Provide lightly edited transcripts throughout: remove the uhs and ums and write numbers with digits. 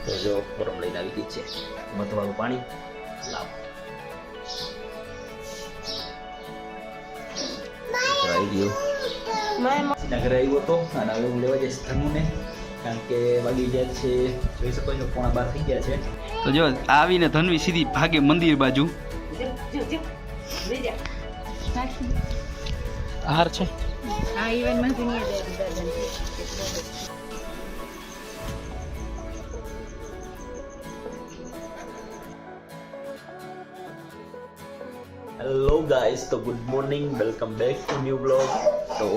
તો જો ફોરમ લઈને આવી ગઈ છે મધવાળું પાણી લાવ આવી ગયું ઘરે આવ્યો હતો અને હવે હું લેવા જઈશ ધનુને કારણ કે વાગી ગયા છે જોઈ શકો છો 11:15 થઈ ગયા છે તો જો આવીને ધનવી સીધી ભાગે મંદિર બાજુ હાર છે હા ઇવન માં દુનિયા હેલો ગાઈસ તો good morning welcome back to new blog તો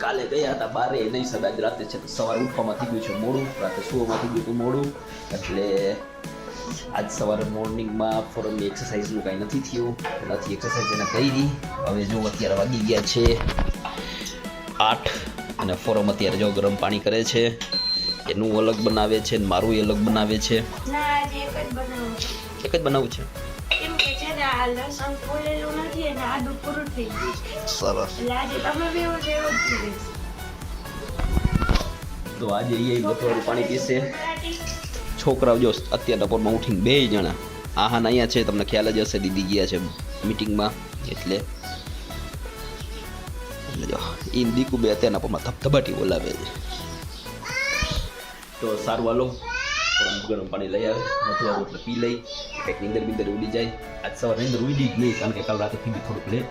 કાલે ગયા હતા બારે નહીં સદાજ રાતે છે તો સવારે ઉઠવામાં થઈ ગયું છે મોડું રાતે સુવામાં થઈ ગયું હતું મોડું એટલે આજ સવારે મોર્નિંગમાં ફોરમની એક્સરસાઇઝનું કાંઈ નથી થયું નથી એક્સરસાઇઝ એને કરી હવે જો અત્યારે વાગી ગયા છે 8 અને ફોરમ અત્યારે જો ગરમ પાણી કરે છે એનું અલગ બનાવે છે ને મારું અલગ બનાવે છે એક જ બનાવું છે લસણ ફોલેલું નથી અને આદુ પૂરું થઈ ગયું સરસ એટલે આજે તમે બેવો છો એવું જ પીવીશ તો આજે એ બતવાળું પાણી પીશે છોકરાઓ જો અત્યારે બપોરમાં ઉઠીને 2 જણા આહાન અહીંયા છે તમને ખ્યાલ જ હશે દીદી ગયા છે મીટિંગમાં એટલે જો ઈન દીકુ બે અત્યારના પરમાં ધબધબાટી બોલાવે છે તો સારું હાલો ગરમ પાણી લઈ આવે મધવાળું એટલે પી લઈ કંઈક નીંદર ઉડી જાય આજ સવારે નીંદર ઉડી જ નહીં કારણ કે કાલ રાતે થી થોડુંક લેટ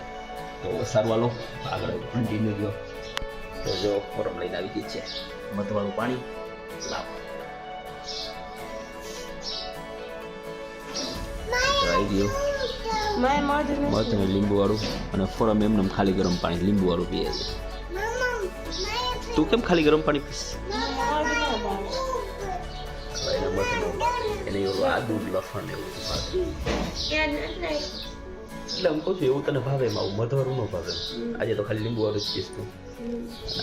તો સારું હાલો આગળ કન્ટિન્યુ ગયો તો જો ફોરમ લઈને આવી ગઈ છે મધવાળું પાણી લાવ આવી ગયું મધ અને લીંબુ વાળું અને ફોરમ એમને ખાલી ગરમ પાણી લીંબુ વાળું પીએ છે તું કેમ ખાલી ગરમ પાણી પીશ એને એવું આદુ લસણ એવું એટલે હું કહું છું એવું તને ભાવે એમાં મધવારું ન ભાવે આજે તો ખાલી લીંબુ વાળું જ પીશ તું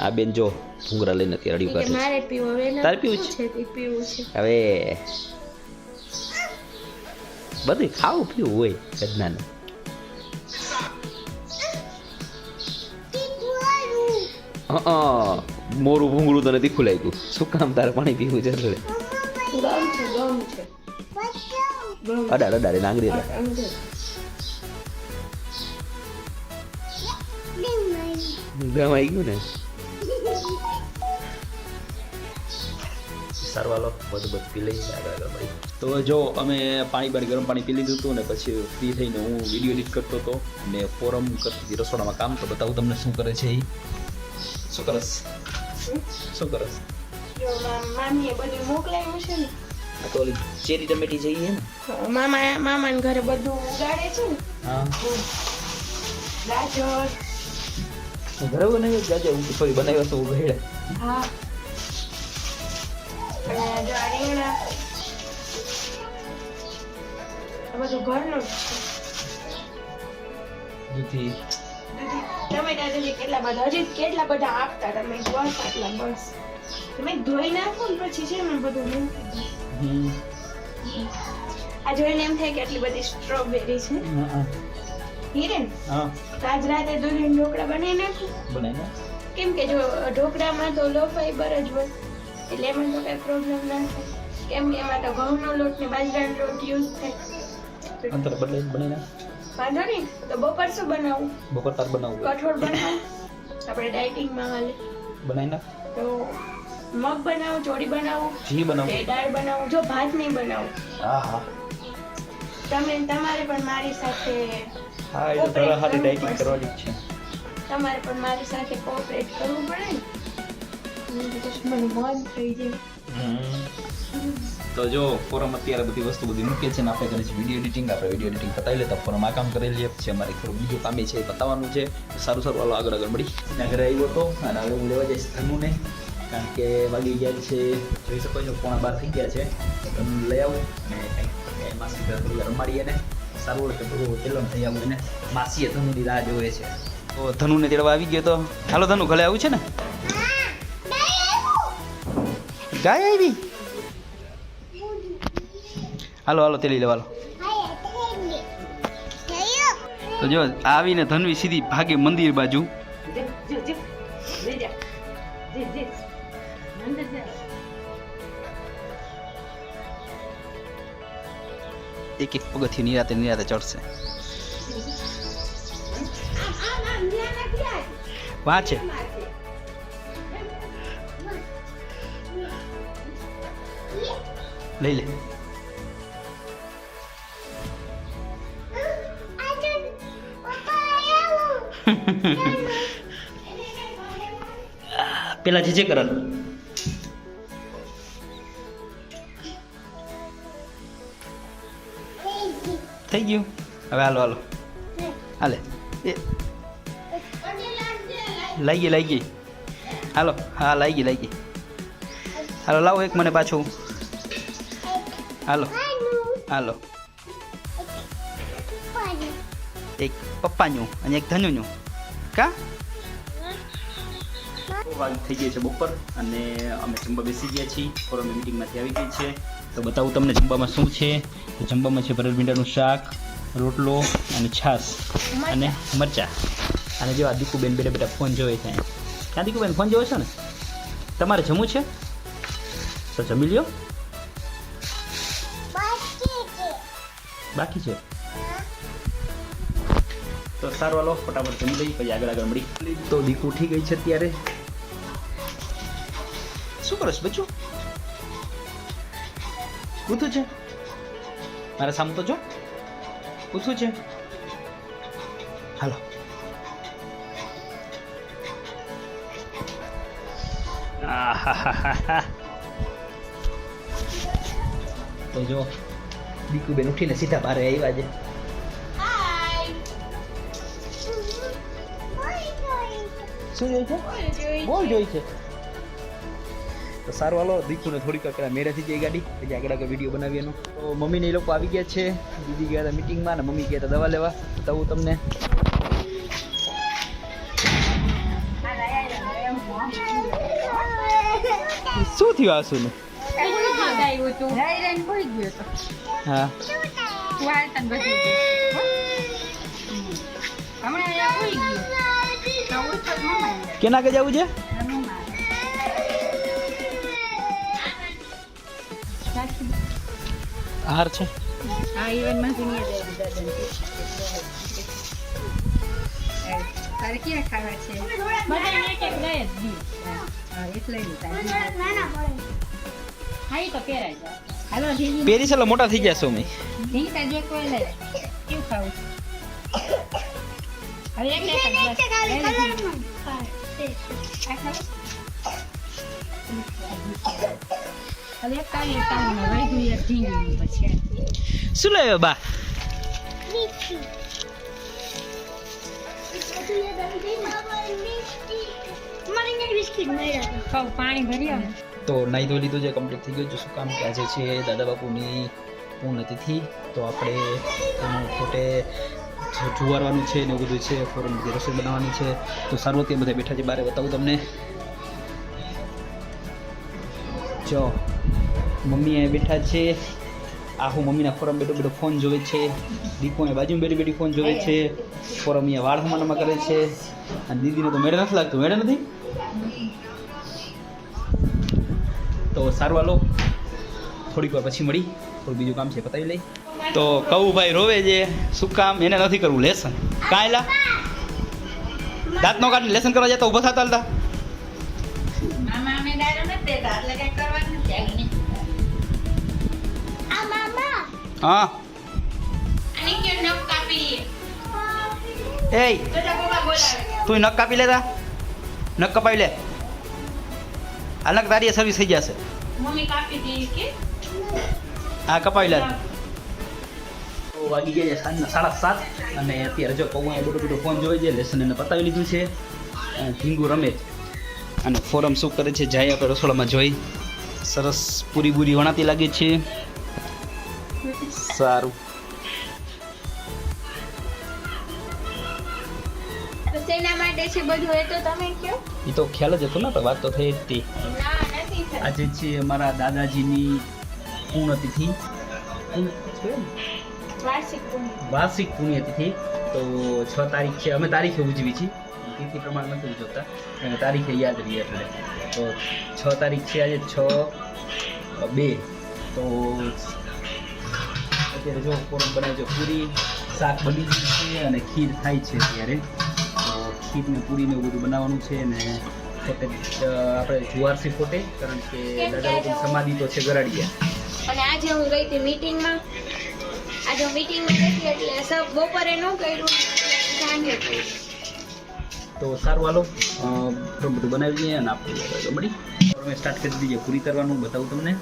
આ બેન જો ભૂંગરા લઈને અત્યારે અડી કાઢે મારે પીવું હવે તારે પીવું છે હવે બધું ખાવું પીવું હોય કદનાને મોરું ભૂંગળું તને તીખું લાગ્યું શું કામ તારે પાણી પીવું છે અડાડે નાંગરી ગમ આવી ગયું ને સારું હાલો બધું પી લઈ આગળ ભાઈ તો જો અમે ગરમ પાણી પી લીધું હતું ને પછી ફ્રી થઈને હું વિડીયો એડિટ કરતો હતો ને ફોરમ કરતી રસોડામાં કામ તો બતાવું તમને શું કરે છે એ શું કરસ મામીએ બધું મોકલાવ્યું છે ને આ તો ઓલી ચેરી ટમેટી જઈએ ને મામાને ઘરે બધું ઉગાડે છે ને હા ગાજર ઘરે બનાવ્યો ગાજર સોરી બનાવ્યો તો ઉઘેડે હા અને જો આ રીંગણા આ બધું ઘરનું જ છે ટમેટા કેટલા બધા આપતા તમે બસ આટલા બસ તમે ધોઈ નાખો ને પછી છે ને બધું આ જોઈને એમ થાય કે આટલી બધી સ્ટ્રોબેરી છે હિરેન આજ રાતે દૂધીને ઢોકળા બનાવી નાખું કેમ કે જો ઢોકળામાં તો લો ફાઈબર જ હોય એટલે એમાં તો કઈ પ્રોબ્લેમ ના થાય કેમ કે એમાં તો ઘઉંનો લોટ ને બાજરાનો લોટ યુઝ થાય અંતર બદલે બનાવી નાખ વાંધો નહીં તો બપોર શું બનાવું બપોર તાર બનાવું કઠોળ બનાવું આપણે ડાયટિંગમાં હાલે બનાવી નાખ તો મગ બનાવું ચોળી બનાવું જી બનાવું દાળ બનાવું જો ભાત નહીં બનાવું હા તમારે પણ મારી સાથે હા એ તો તારા હાથે ડાયટિંગ કરવાની છે તમારે પણ મારી સાથે કોઓપરેટ કરવું પડે ને મને મન થઈ જાય તો જો ફોરમ અત્યારે બધી વસ્તુ મૂકે છે ને આપણે કરીએ છીએ વિડીયો એડિટિંગ પતાવી લેતા ફોરમ આ કામ કરી લઈએ પછી અમારે થોડું બીજું કામ છે એ બતાવવાનું છે સારું હાલો આગળ મળી એના ઘરે આવ્યો હતો અને હવે હું લેવા જઈશ ધનુને કારણ કે વાગી ગયા છે જોઈ શકો છો 11:15 થઈ ગયા છે ધનુ લઈ આવું અને કંઈક માસી ઘરે થોડી રમાડીએ ને સારું હોય તો થોડું ચેલમ થઈ આવું એને માસીએ ધનુની રાહ જોવે છે તો ધનુને તેડવા આવી ગયો તો હાલો ધનુ ઘરે આવું છે ને ગાય આવી હાલો તેલી લેવાલો તો જો આવીને ધનવી સીધી ભાગે મંદિર બાજુ એક એક પગથિયું નિરાતે નિરાતે ચડશે. વાં છે લઈ લે. પેલા જે કરલ થઈ ગયું. હવે હાલો હાલો હાલે એ લાગી ગઈ. હાલો હા લાગી હાલો લાવો એક મને પાછું. હાલો હાલો એક પપ્પાનું અને એક ધનુનું કા. વાગી થઈ ગઈ છે બપોર અને અમે જમવા બેસી ગયા છીએ. ફોરમ મીટિંગમાંથી આવી ગઈ છે તો બતાવું તમને જમવામાં શું છે. તો જમવામાં છે ભરેલ ભીંડાનું શાક, રોટલો અને છાશ અને મરચાં. અને જો આ દીકુબેન બેટા બેટા ફોન જોવે છે. ક્યાં દીકુબેન ફોન જોવે છે ને? તમારે જમવું છે તો જમી લ્યો. બાકી છે તો સારું હાલો ફટાફટ જમી લઈ પછી આગળ મળી. તો દીકુ ઉઠી ગઈ છે અત્યારે. શું કરો છો બચ્ચું? પૂછું છે મારા સામે તો જો પૂછું છે. હાલો તો જો દીકુબેન ઉઠીને સીધા બારે આવ્યા છે. શું જોઈ છે? બોલ જોઈ છે. તો સારું હાલો દીકુને થોડીક પેલા મેળે થઈ જાય ગાડી પછી આગળ વિડીયો બનાવી એનો. તો મમ્મીને એ લોકો આવી ગયા છે. દીદી ગયા હતા મિટિંગમાં ને મમ્મી ગયા હતા દવા લેવા. બતાવું તમને. શું થયું આસુને? હા કેના કે જવું છે? હાર છે હા ઇવન માં જઈએ તારે ક્યાં ખાવા છે? બધાને એક એક દે જ દી. હા એટલે જ નાના પડે. હા ઈ તો પહેરાઈ જાય. હાલો જીજી પેરી ચાલો મોટા થઈ ગયા છો મે. ઠીક છે જો કોઈ લે કેવું ખાવું? હવે એક એક ખાલી કલરમાં. હા તે આ ખાવ. હવે એક કાલી તાવને વઈ ગઈ એક ઢીંગી પછી. શું લાવ્યો બા? પાણી ભર્યો. તો નાઈ ધોઈ લીધું છે, કમ્પ્લીટ થઈ ગયું છે. શું કામ કે આજે છે દાદા બાપુની પૂર્ણતિથિ. તો આપણે એનું ખોટે જુવારવાનું છે ને એવું બધું છે. ફોરમ બધી રસોઈ બનાવવાની છે. તો સારું અત્યારે બધા બેઠા છે બહાર. બતાવું તમને. જો મમ્મી અહીંયા બેઠા છે. આખું મમ્મીના ફોરમ બેઠો બેઠો ફોન જોવે છે. દીપો અહીંયા બાજુમાં બેઠી બેઠી ફોન જોવે છે. ફોરમ અહીંયા વાળ હમાનામાં કરે છે. અને દીદીને તો મેળે નથી લાગતું. મેળે નથી. તો સારું હાલો થોડીક વાર પછી મળી. થોડું બીજું કામ છે પતાવી લઈ. તો કહું ભાઈ રોવે છે. શું કામ? એને નથી કરવું લેસન. કાંઈ લા દાંત નો કાઢીને લેસન કરવા જતા ઊભા થતા હાલતા. મામા અમે દારૂ નથી દેતા એટલે કઈ કરવાનું નથી. આ મામા હા આની કે નખ કાપી એ તો પપ્પા બોલાવે. તું નખ કાપી લેતા. નખ કપાવી લે. આ નખ તારી સર્વિસ થઈ જશે. મમ્મી કાપી દે કે હા કપાવી લે. તો વાગી ગયા છે સાંજના 7:30 અને અત્યારે જો પૌવા બધો બધો ફોન જોઈ છે. લેસન એને પતાવી લીધું છે. ઢીંગુ રમે અને ફોરમ શું કરે છે જાય આપણે રસોડામાં જોઈ. સરસ પૂરી બૂરી વણાતી લાગે છે. સારું તો શેના માટે છે બધું એ તો તમે કહો. એ તો ખ્યાલ જ હતો ને પણ વાત તો થઈ જ હતી. ના નથી થતું. આજે છે અમારા દાદાજીની પૂર્ણતિથિ. વાર્ષિક પૂર્ણ. વાર્ષિક પુણ્યતિથિ. તો 6 તારીખ છે. અમે તારીખે ઉજવી છીએ. તિથિ પ્રમાણે નથી ઉજવતા અને તારીખે યાદ રહીએ એટલે. તો 6 તારીખ છે આજે 6/2. તો અત્યારે જો ફોરમ બનાવે છે પૂરી, શાક બની ગયું છે અને ખીર થાય છે અત્યારે. તો ખીર ને પૂરી ને એવું બધું બનાવવાનું છે. અને આપણે જુવારસી ફોટે, કારણ કે દાદા સમાધિ તો છે ગરાડિયા. અને આજે હું ગઈ હતી મીટિંગમાં. આજે હું મીટિંગમાં ગઈ હતી એટલે સબ બપોરે ન કર્યું, સાંજે કર્યું. તો સારું હાલો ફોરમ બધું બનાવી દઈએ અને આપણે મળી ફોરમે સ્ટાર્ટ કરી દઈએ. પૂરી કરવાનું બતાવું તમને.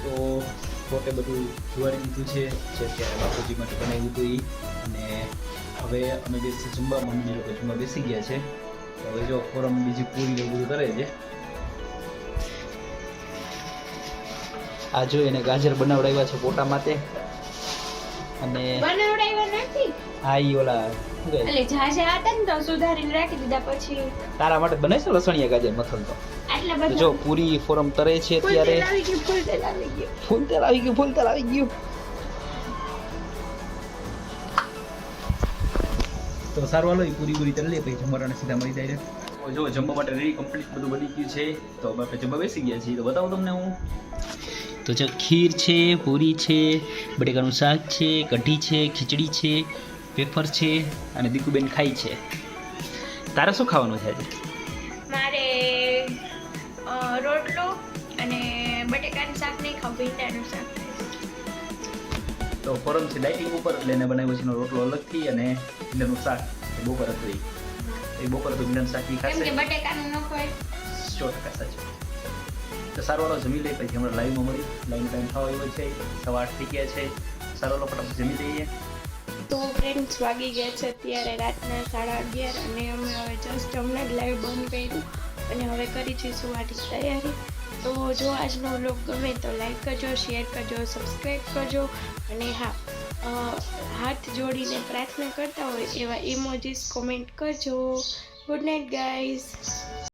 તો પોતે બધું જુવારી દીધું છે જે અત્યારે બાપુજી માટે બનાવ્યું હતું એ. અને હવે અમે બેસી જમવા, મમ્મી લોકો જમવા બેસી ગયા છે. તો હવે જો ફોરમ બીજી પૂરી ને બધું કરે છે. આ જો એને ગાજર બનાવડાવ્યા છે પોટા માટે. અને બનાવડાવ્યા નથી. હા ઈ ઓલા શું કહે એટલે ઝાઝા હતા ને તો સુધારીને રાખી દીધા. પછી તારા માટે બનાવીશ ને લસણિયા ગાજર મથલ તો. આટલા તો બધા જો પૂરી ફોરમ તરે છે અત્યારે. ફૂલ તેલ આવી ગયું. ફૂલ તેલ આવી ગયું, ફૂલ તેલ આવી ગયું. તો સારું હાલો એ પૂરી તરી લે, પછી જમવાને સીધા મળી જાય. જો જમવા માટે રેડી કમ્પ્લીટ બધું બની ગયું છે. તો આપણે જમવા બેસી ગયા છીએ. તો બતાવું તમને હું. તો જો ખીર છે, પૂરી છે, બટેકાનું શાક છે, કઢી છે, ખીચડી છે, વેફર છે અને દીકુબેન ખાઈ છે. તારે શું ખાવાનું છે આજે? મારે રોટલો અને બટેકાનું શાક નહીં ખાવ, ભીંડાનું શાક. તો ફોરમ છે ડાયટિંગ ઉપર, એટલે એને બનાવ્યો છે એનો રોટલો અલગથી અને ભીંડાનું શાક એ બપોર હતું. એ બપોર તો ભીંડાનું શાક કેમ ખાશે. કે બટેકાનું ન ખવાય. 100% સાચું. તો સારું હાલો જમી લઈ, પછી હમણાં લાઈવમાં મળી. લાઈવનો ટાઈમ થવા આવ્યો છે, 8:30 થઈ ગયા છે. સારું હાલો ફટાફટ જમી લઈએ. તો ફ્રેન્ડ્સ વાગી ગયા છે અત્યારે રાતના 11:30 અને અમે હવે જસ્ટ હમણાં જ લાઈવ બંધ કર્યું અને હવે કરી છે સુવાની તૈયારી. તો જો આજનો વ્લોગ ગમે તો લાઈક કરજો, શેર કરજો, સબસ્ક્રાઈબ કરજો. અને હા, હાથ જોડીને પ્રાર્થના કરતા હોય એવા ઇમોજીસ કોમેન્ટ કરજો. Good night guys.